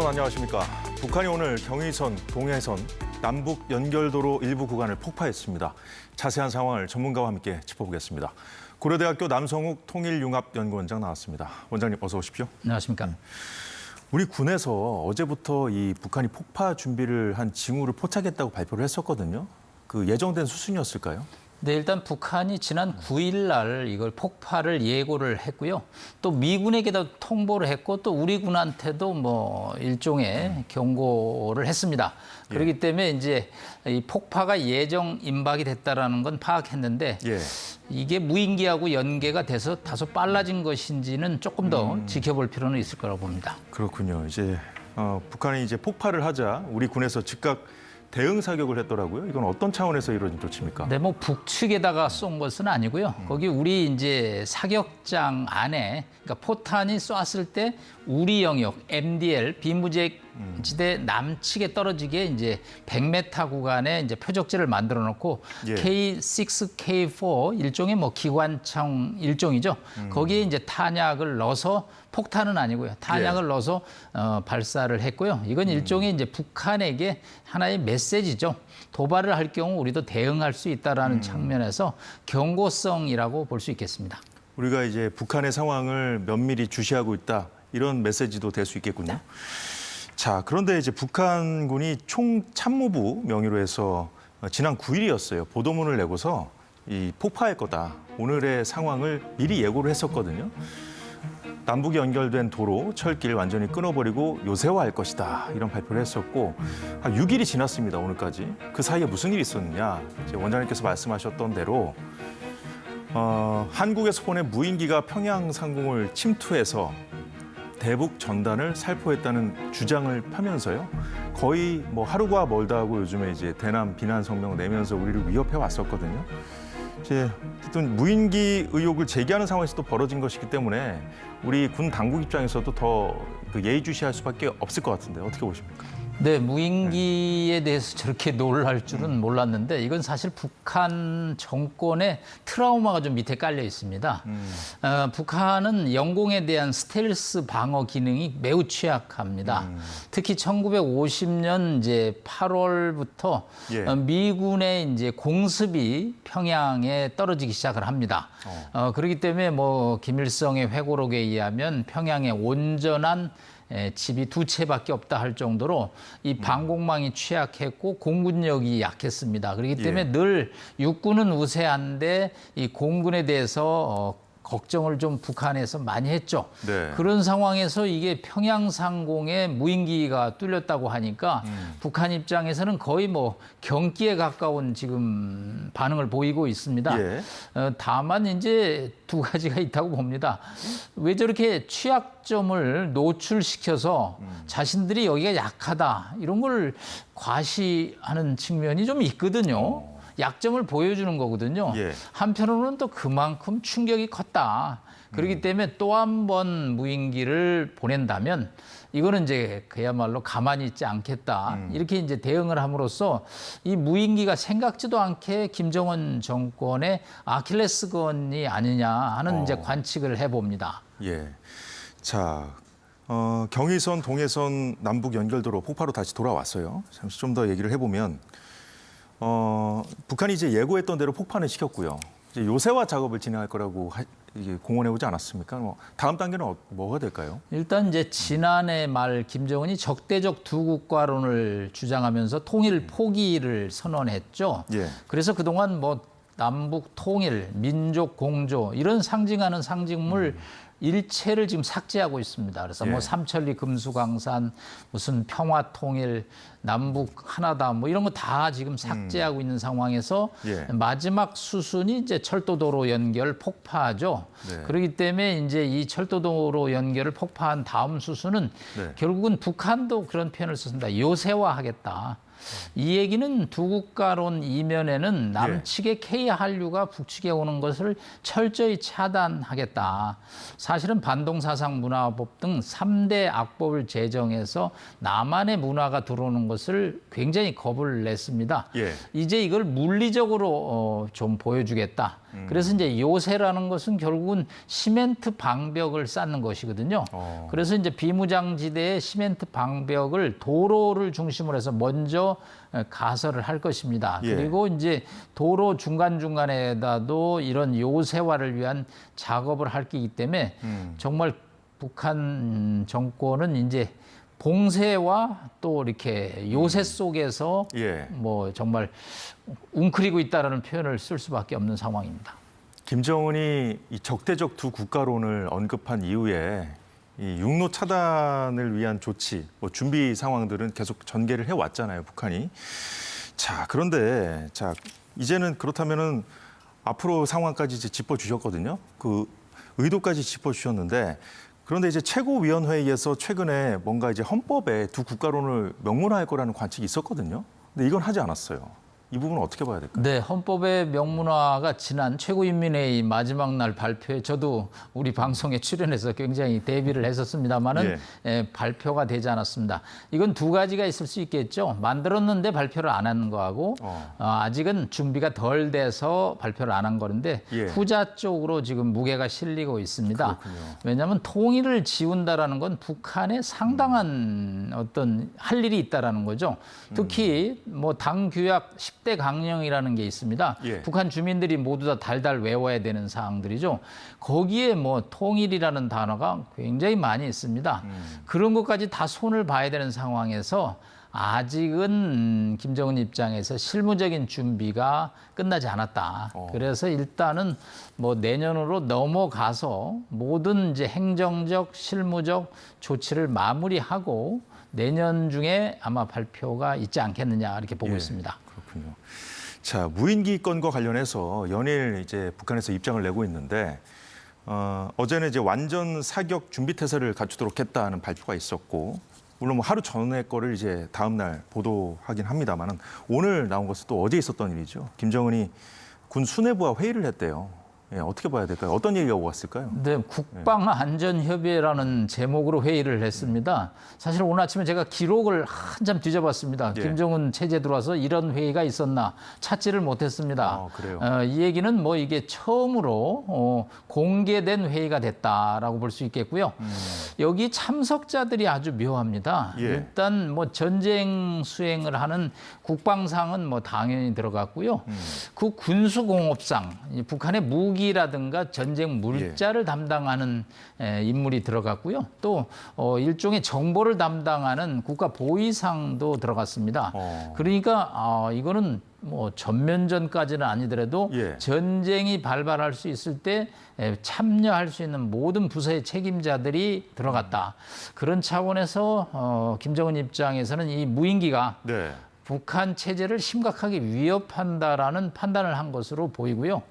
여러분 안녕하십니까. 북한이 오늘 경의선, 동해선, 남북 연결도로 일부 구간을 폭파했습니다. 자세한 상황을 전문가와 함께 짚어보겠습니다. 고려대학교 남성욱 통일융합연구원장 나왔습니다. 원장님 어서 오십시오. 안녕하십니까. 우리 군에서 어제부터 이 북한이 폭파 준비를 한 징후를 포착했다고 발표를 했었거든요. 그 예정된 수순이었을까요? 네, 일단 북한이 지난 9일 날 이걸 폭파를 예고를 했고요. 또 미군에게도 통보를 했고 또 우리 군한테도 뭐 일종의 경고를 했습니다. 그렇기 때문에 이제 이 폭파가 예정 임박이 됐다라는 건 파악했는데 이게 무인기하고 연계가 돼서 다소 빨라진 것인지는 조금 더 지켜볼 필요는 있을 거라고 봅니다. 그렇군요. 이제 북한이 이제 폭파를 하자 우리 군에서 즉각 대응 사격을 했더라고요. 이건 어떤 차원에서 이루어진 조치입니까? 네, 뭐 북측에다가 쏜 것은 아니고요. 거기 우리 이제 사격장 안에, 그러니까 포탄이 쐈을 때 우리 영역 MDL 비무장지대 남측에 떨어지게 이제 100m 구간에 이제 표적지를 만들어 놓고 K6, K4 일종의 뭐 기관총 일종이죠. 거기에 이제 탄약을 넣어서 폭탄은 아니고요. 탄약을 넣어서 발사를 했고요. 이건 일종의 이제 북한에게 하나의 메시지죠. 도발을 할 경우 우리도 대응할 수 있다라는 측면에서 경고성이라고 볼 수 있겠습니다. 우리가 이제 북한의 상황을 면밀히 주시하고 있다. 이런 메시지도 될 수 있겠군요. 네. 자, 그런데 이제 북한군이 총참모부 명의로 해서 지난 9일이었어요. 보도문을 내고서 이 폭파할 거다. 오늘의 상황을 미리 예고를 했었거든요. 남북이 연결된 도로, 철길 완전히 끊어버리고 요새화할 것이다. 이런 발표를 했었고 한 6일이 지났습니다. 오늘까지. 그 사이에 무슨 일이 있었느냐. 이제 원장님께서 말씀하셨던 대로 한국에서 보낸 무인기가 평양 상공을 침투해서 대북 전단을 살포했다는 주장을 펴면서요. 거의 뭐 하루가 멀다 하고 요즘에 이제 대남 비난 성명 내면서 우리를 위협해 왔었거든요. 이제 어쨌든 무인기 의혹을 제기하는 상황에서 또 벌어진 것이기 때문에 우리 군 당국 입장에서도 더 예의주시할 수밖에 없을 것 같은데 어떻게 보십니까? 네, 무인기에 대해서 저렇게 놀랄 줄은 몰랐는데 이건 사실 북한 정권의 트라우마가 좀 밑에 깔려 있습니다. 북한은 영공에 대한 스텔스 방어 기능이 매우 취약합니다. 특히 1950년 이제 8월부터 미군의 이제 공습이 평양에 떨어지기 시작을 합니다. 그렇기 때문에 뭐 김일성의 회고록에 의하면 평양의 온전한 집이 두 채밖에 없다 할 정도로 이 방공망이 취약했고 공군력이 약했습니다. 그렇기 때문에 늘 육군은 우세한데 이 공군에 대해서 걱정을 좀 북한에서 많이 했죠. 그런 상황에서 이게 평양 상공에 무인기가 뚫렸다고 하니까 북한 입장에서는 거의 뭐 경기에 가까운 지금 반응을 보이고 있습니다. 다만 이제 두 가지가 있다고 봅니다. 왜 저렇게 취약점을 노출시켜서 자신들이 여기가 약하다 이런 걸 과시하는 측면이 좀 있거든요. 약점을 보여주는 거거든요. 한편으로는 또 그만큼 충격이 컸다. 그렇기 때문에 또 한 번 무인기를 보낸다면 이거는 이제 그야말로 가만히 있지 않겠다. 이렇게 이제 대응을 함으로써 이 무인기가 생각지도 않게 김정은 정권의 아킬레스건이 아니냐 하는 이제 관측을 해봅니다. 자, 경의선, 동해선 남북 연결도로 폭파로 다시 돌아왔어요. 잠시 좀 더 얘기를 해보면 북한이 이제 예고했던 대로 폭파는 시켰고요. 이제 요새화 작업을 진행할 거라고 이게 공언해 오지 않았습니까? 뭐 다음 단계는 뭐가 될까요? 일단 이제 지난해 말 김정은이 적대적 두 국가론을 주장하면서 통일 포기를 선언했죠. 그래서 그동안 뭐 남북 통일, 민족 공조 이런 상징하는 상징물 일체를 지금 삭제하고 있습니다. 그래서 뭐 삼천리 금수강산, 무슨 평화통일, 남북 하나다 뭐 이런 거 다 지금 삭제하고 있는 상황에서 마지막 수순이 이제 철도도로 연결 폭파죠. 그렇기 때문에 이제 이 철도도로 연결을 폭파한 다음 수순은 결국은 북한도 그런 표현을 썼습니다. 요새화하겠다. 이 얘기는 두 국가론 이면에는 남측의 K한류가 북측에 오는 것을 철저히 차단하겠다. 사실은 반동사상문화법 등 3대 악법을 제정해서 남한의 문화가 들어오는 것을 굉장히 겁을 냈습니다. 이제 이걸 물리적으로 좀 보여주겠다. 그래서 이제 요새라는 것은 결국은 시멘트 방벽을 쌓는 것이거든요. 그래서 이제 비무장지대의 시멘트 방벽을 도로를 중심으로 해서 먼저 가설을 할 것입니다. 예. 그리고 이제 도로 중간중간에다도 이런 요새화를 위한 작업을 할 거기 때문에 정말 북한 정권은 이제 봉쇄와 또 이렇게 요새 속에서 예. 뭐 정말 웅크리고 있다라는 표현을 쓸 수밖에 없는 상황입니다. 김정은이 이 적대적 두 국가론을 언급한 이후에 이 육로 차단을 위한 조치, 뭐 준비 상황들은 계속 전개를 해왔잖아요, 북한이. 자, 그런데 자 이제는 그렇다면은 앞으로 상황까지 이제 짚어주셨거든요. 그 의도까지 짚어주셨는데. 그런데 이제 최고위원회의에서 최근에 뭔가 이제 헌법에 두 국가론을 명문화할 거라는 관측이 있었거든요. 근데 이건 하지 않았어요. 이 부분은 어떻게 봐야 될까요? 네, 헌법의 명문화가 지난 최고인민회의 마지막 날 발표에 저도 우리 방송에 출연해서 굉장히 대비를 했었습니다마는 발표가 되지 않았습니다. 이건 두 가지가 있을 수 있겠죠. 만들었는데 발표를 안 하는 거하고 아직은 준비가 덜 돼서 발표를 안 한 거는데 후자 쪽으로 지금 무게가 실리고 있습니다. 그렇군요. 왜냐하면 통일을 지운다라는 건 북한에 상당한 어떤 할 일이 있다라는 거죠. 특히 뭐 당 규약 10대 강령이라는 게 있습니다. 북한 주민들이 모두 다 달달 외워야 되는 사항들이죠. 거기에 뭐 통일이라는 단어가 굉장히 많이 있습니다. 그런 것까지 다 손을 봐야 되는 상황에서 아직은 김정은 입장에서 실무적인 준비가 끝나지 않았다. 그래서 일단은 뭐 내년으로 넘어가서 모든 이제 행정적, 실무적 조치를 마무리하고 내년 중에 아마 발표가 있지 않겠느냐 이렇게 보고 있습니다. 그렇군요. 자, 무인기 건과 관련해서 연일 이제 북한에서 입장을 내고 있는데 어제는 이제 완전 사격 준비 태세를 갖추도록 했다는 발표가 있었고 물론 뭐 하루 전에 거를 이제 다음 날 보도하긴 합니다만은 오늘 나온 것은 또 어제 있었던 일이죠. 김정은이 군 수뇌부와 회의를 했대요. 어떻게 봐야 될까요? 어떤 얘기가 오갔을까요? 네, 국방안전협의회라는 제목으로 회의를 했습니다. 사실 오늘 아침에 제가 기록을 한참 뒤져봤습니다. 김정은 체제 들어와서 이런 회의가 있었나 찾지를 못했습니다. 그래요? 이 얘기는 뭐 이게 처음으로 공개된 회의가 됐다라고 볼 수 있겠고요. 여기 참석자들이 아주 묘합니다. 일단 뭐 전쟁 수행을 하는 국방상은 뭐 당연히 들어갔고요. 그 군수공업상, 북한의 무기라든가 전쟁 물자를 담당하는 인물이 들어갔고요. 또 일종의 정보를 담당하는 국가보위상도 들어갔습니다. 그러니까 이거는 뭐 전면전까지는 아니더라도 전쟁이 발발할 수 있을 때 참여할 수 있는 모든 부서의 책임자들이 들어갔다. 그런 차원에서 김정은 입장에서는 이 무인기가 북한 체제를 심각하게 위협한다라는 판단을 한 것으로 보이고요.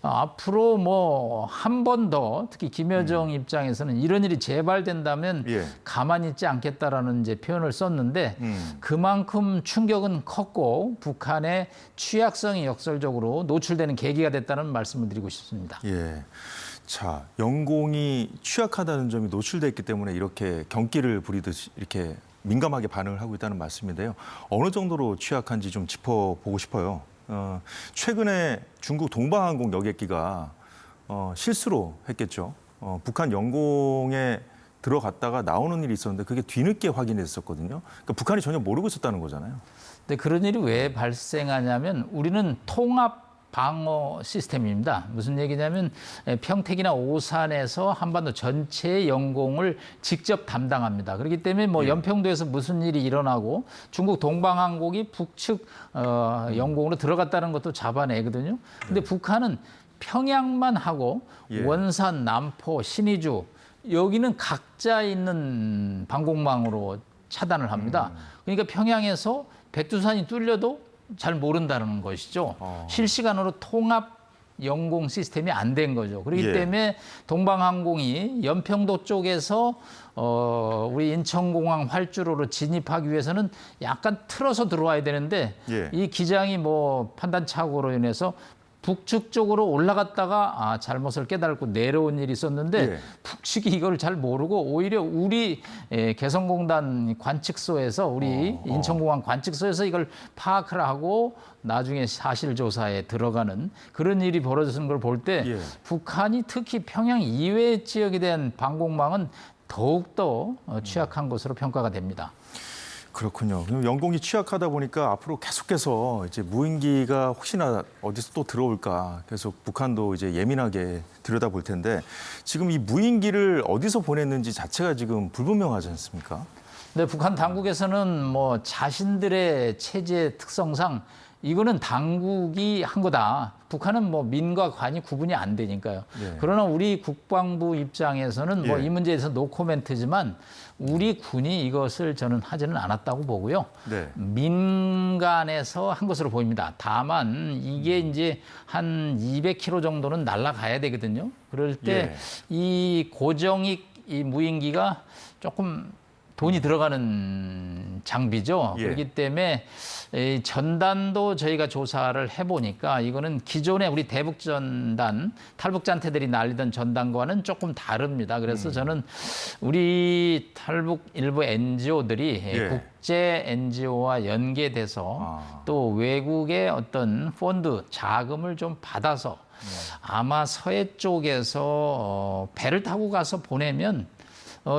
앞으로 뭐 한 번 더 특히 김여정 입장에서는 이런 일이 재발된다면 가만히 있지 않겠다라는 이제 표현을 썼는데 그만큼 충격은 컸고 북한의 취약성이 역설적으로 노출되는 계기가 됐다는 말씀을 드리고 싶습니다. 자, 영공이 취약하다는 점이 노출됐기 때문에 이렇게 경기를 부리듯이 이렇게 민감하게 반응을 하고 있다는 말씀인데요. 어느 정도로 취약한지 좀 짚어보고 싶어요. 최근에 중국 동방항공 여객기가 실수로 했겠죠. 북한 영공에 들어갔다가 나오는 일이 있었는데 그게 뒤늦게 확인됐었거든요. 그러니까 북한이 전혀 모르고 있었다는 거잖아요. 근데 그런 일이 왜 발생하냐면 우리는 통합 방어 시스템입니다. 무슨 얘기냐면 평택이나 오산에서 한반도 전체의 영공을 직접 담당합니다. 그렇기 때문에 뭐 연평도에서 무슨 일이 일어나고 중국 동방항공이 북측 영공으로 들어갔다는 것도 잡아내거든요. 근데 북한은 평양만 하고 원산, 남포, 신의주 여기는 각자 있는 방공망으로 차단을 합니다. 그러니까 평양에서 백두산이 뚫려도 잘 모른다는 것이죠. 실시간으로 통합 영공 시스템이 안 된 거죠. 그렇기 때문에 동방항공이 연평도 쪽에서 우리 인천공항 활주로로 진입하기 위해서는 약간 틀어서 들어와야 되는데 이 기장이 뭐 판단 착오로 인해서 북측 쪽으로 올라갔다가 잘못을 깨달고 내려온 일이 있었는데 예. 북측이 이걸 잘 모르고 오히려 우리 개성공단 관측소에서 우리 인천공항 관측소에서 이걸 파악을 하고 나중에 사실조사에 들어가는 그런 일이 벌어지는 걸 볼 때 예. 북한이 특히 평양 이외의 지역에 대한 방공망은 더욱더 취약한 것으로 평가가 됩니다. 그렇군요. 그럼 영공이 취약하다 보니까 앞으로 계속해서 이제 무인기가 혹시나 어디서 또 들어올까 계속 북한도 이제 예민하게 들여다볼 텐데 지금 이 무인기를 어디서 보냈는지 자체가 지금 불분명하지 않습니까? 근데 북한 당국에서는 뭐 자신들의 체제 특성상 이거는 당국이 한 거다. 북한은 뭐 민과 관이 구분이 안 되니까요. 예. 그러나 우리 국방부 입장에서는 뭐 예. 이 문제에서 노코멘트지만 우리 군이 이것을 저는 하지는 않았다고 보고요. 네. 민간에서 한 것으로 보입니다. 다만 이게 이제 한 200km 정도는 날아가야 되거든요. 그럴 때 이 고정익 이 무인기가 조금 돈이 들어가는 장비죠. 예. 그렇기 때문에 이 전단도 저희가 조사를 해보니까 이거는 기존에 우리 대북전단, 탈북자한테들이 날리던 전단과는 조금 다릅니다. 그래서 저는 우리 탈북 일부 NGO들이 예. 국제 NGO와 연계돼서 또 외국의 어떤 펀드, 자금을 좀 받아서 아마 서해 쪽에서 배를 타고 가서 보내면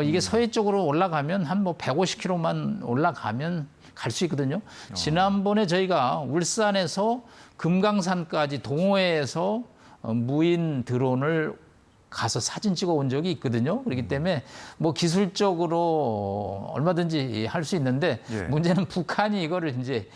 이게 서해 쪽으로 올라가면 한 뭐 150km만 올라가면 갈 수 있거든요. 지난번에 저희가 울산에서 금강산까지 동호회에서 무인 드론을 가서 사진 찍어 온 적이 있거든요. 그렇기 때문에 뭐 기술적으로 얼마든지 할 수 있는데 예. 문제는 북한이 이거를 이제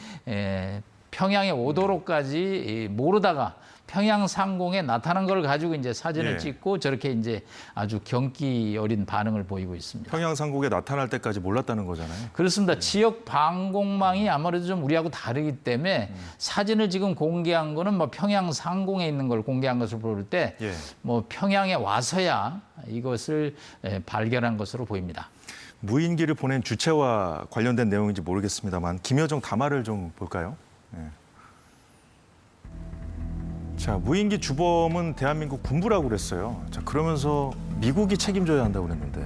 평양에 오도록까지 모르다가 평양 상공에 나타난 걸 가지고 이제 사진을 예. 찍고 저렇게 이제 아주 경기 어린 반응을 보이고 있습니다. 평양 상공에 나타날 때까지 몰랐다는 거잖아요. 그렇습니다. 지역 방공망이 아무래도 좀 우리하고 다르기 때문에 사진을 지금 공개한 거는 뭐 평양 상공에 있는 걸 공개한 것을 볼 때 뭐 예. 평양에 와서야 이것을 발견한 것으로 보입니다. 무인기를 보낸 주체와 관련된 내용인지 모르겠습니다만 김여정 담화를 좀 볼까요? 예. 자, 무인기 주범은 대한민국 군부라고 그랬어요. 자, 그러면서 미국이 책임져야 한다고 그랬는데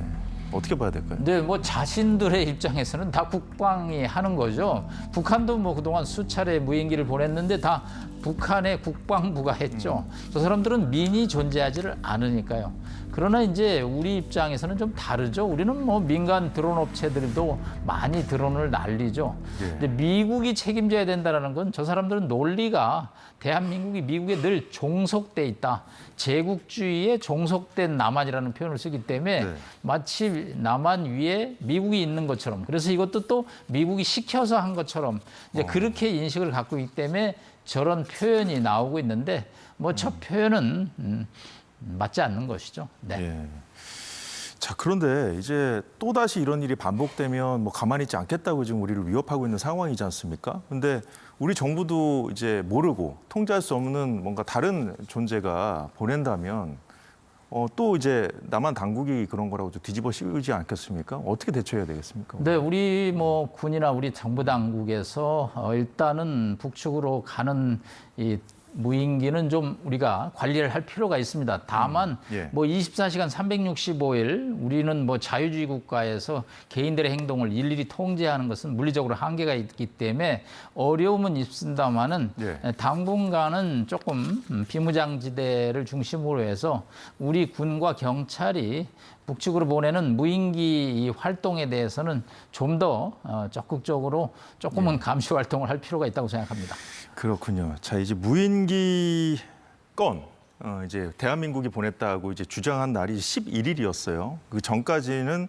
어떻게 봐야 될까요? 근데 뭐 자신들의 입장에서는 다 국방이 하는 거죠. 북한도 뭐 그동안 수차례 무인기를 보냈는데 다 북한의 국방부가 했죠. 저 사람들은 민이 존재하지를 않으니까요. 그러나 이제 우리 입장에서는 좀 다르죠. 우리는 뭐 민간 드론 업체들도 많이 드론을 날리죠. 예. 근데 미국이 책임져야 된다는 건 저 사람들은 논리가 대한민국이 미국에 늘 종속돼 있다. 제국주의에 종속된 남한이라는 표현을 쓰기 때문에 네. 마치 남한 위에 미국이 있는 것처럼 그래서 이것도 또 미국이 시켜서 한 것처럼 이제 그렇게 인식을 갖고 있기 때문에 저런 표현이 나오고 있는데 뭐 저 표현은 맞지 않는 것이죠. 네. 예. 자, 그런데 이제 또다시 이런 일이 반복되면 뭐 가만히 있지 않겠다고 지금 우리를 위협하고 있는 상황이지 않습니까? 근데 우리 정부도 이제 모르고 통제할 수 없는 뭔가 다른 존재가 보낸다면 또 이제 남한 당국이 그런 거라고 좀 뒤집어 씌우지 않겠습니까? 어떻게 대처해야 되겠습니까? 네, 우리 뭐 군이나 우리 정부 당국에서 일단은 북측으로 가는 이 무인기는 좀 우리가 관리를 할 필요가 있습니다. 다만 예. 뭐 24시간 365일 우리는 뭐 자유주의 국가에서 개인들의 행동을 일일이 통제하는 것은 물리적으로 한계가 있기 때문에 어려움은 있습니다만은 예. 당분간은 조금 비무장지대를 중심으로 해서 우리 군과 경찰이 북측으로 보내는 무인기 이 활동에 대해서는 좀 더 적극적으로 조금은 감시 활동을 할 필요가 있다고 생각합니다. 그렇군요. 자, 이제 무인기 건 이제 대한민국이 보냈다고 이제 주장한 날이 11일이었어요. 그 전까지는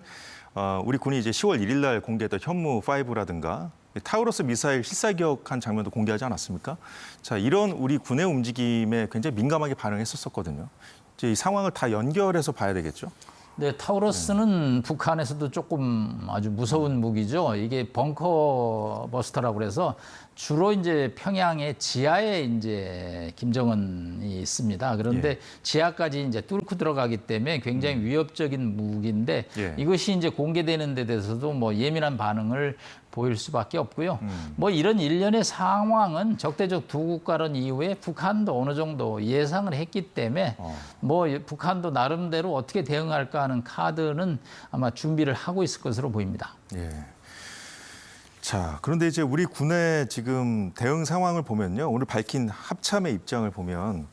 우리 군이 이제 10월 1일 날 공개했던 현무 5라든가 타우러스 미사일 실사격한 장면도 공개하지 않았습니까? 자, 이런 우리 군의 움직임에 굉장히 민감하게 반응했었거든요. 이제 이 상황을 다 연결해서 봐야 되겠죠. 네, 타우러스는 북한에서도 조금 아주 무서운 무기죠. 이게 벙커 버스터라고 그래서 주로 이제 평양의 지하에 이제 김정은이 있습니다. 그런데 지하까지 이제 뚫고 들어가기 때문에 굉장히 위협적인 무기인데 예. 이것이 이제 공개되는 데 대해서도 뭐 예민한 반응을 보일 수밖에 없고요. 뭐 이런 일련의 상황은 적대적 두 국가론 이후에 북한도 어느 정도 예상을 했기 때문에 뭐 북한도 나름대로 어떻게 대응할까 하는 카드는 아마 준비를 하고 있을 것으로 보입니다. 예. 자, 그런데 이제 우리 군의 지금 대응 상황을 보면요. 오늘 밝힌 합참의 입장을 보면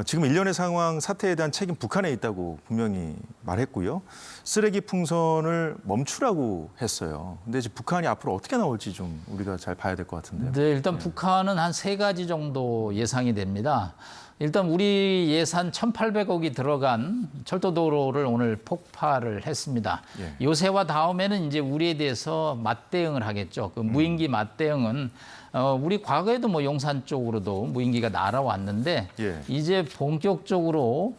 지금 일련의 상황 사태에 대한 책임 북한에 있다고 분명히 말했고요. 쓰레기 풍선을 멈추라고 했어요. 근데 이제 북한이 앞으로 어떻게 나올지 좀 우리가 잘 봐야 될 것 같은데요. 네, 일단 북한은 한 3가지 정도 예상이 됩니다. 일단 우리 예산 1,800억이 들어간 철도도로를 오늘 폭파를 했습니다. 예. 요새와 다음에는 이제 우리에 대해서 맞대응을 하겠죠. 그 무인기 맞대응은 우리 과거에도 뭐 용산 쪽으로도 무인기가 날아왔는데 예. 이제 본격적으로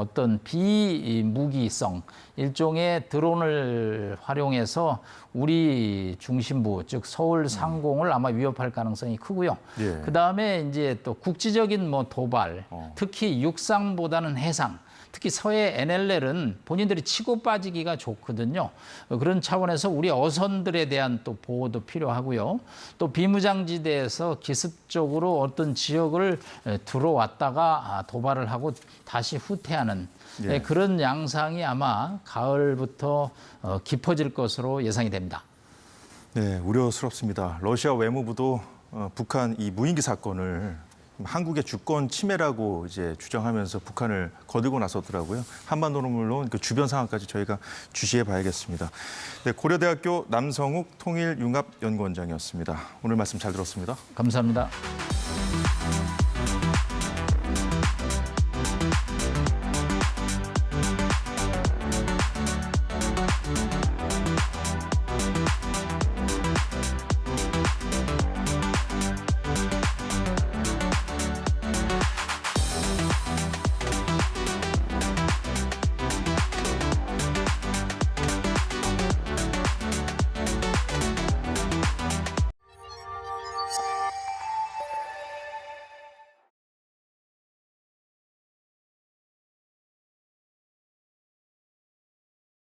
어떤 비무기성 일종의 드론을 활용해서 우리 중심부 즉 서울 상공을 아마 위협할 가능성이 크고요. 예. 그다음에 이제 또 국지적인 뭐 도발, 특히 육상보다는 해상. 특히 서해 NLL은 본인들이 치고 빠지기가 좋거든요. 그런 차원에서 우리 어선들에 대한 또 보호도 필요하고요. 또 비무장지대에서 기습적으로 어떤 지역을 들어왔다가 도발을 하고 다시 후퇴하는 예. 그런 양상이 아마 가을부터 깊어질 것으로 예상이 됩니다. 네, 우려스럽습니다. 러시아 외무부도 북한 이 무인기 사건을 한국의 주권 침해라고 이제 주장하면서 북한을 거들고 나섰더라고요. 한반도는 물론 그 주변 상황까지 저희가 주시해 봐야겠습니다. 네, 고려대학교 남성욱 통일융합연구원장이었습니다. 오늘 말씀 잘 들었습니다. 감사합니다.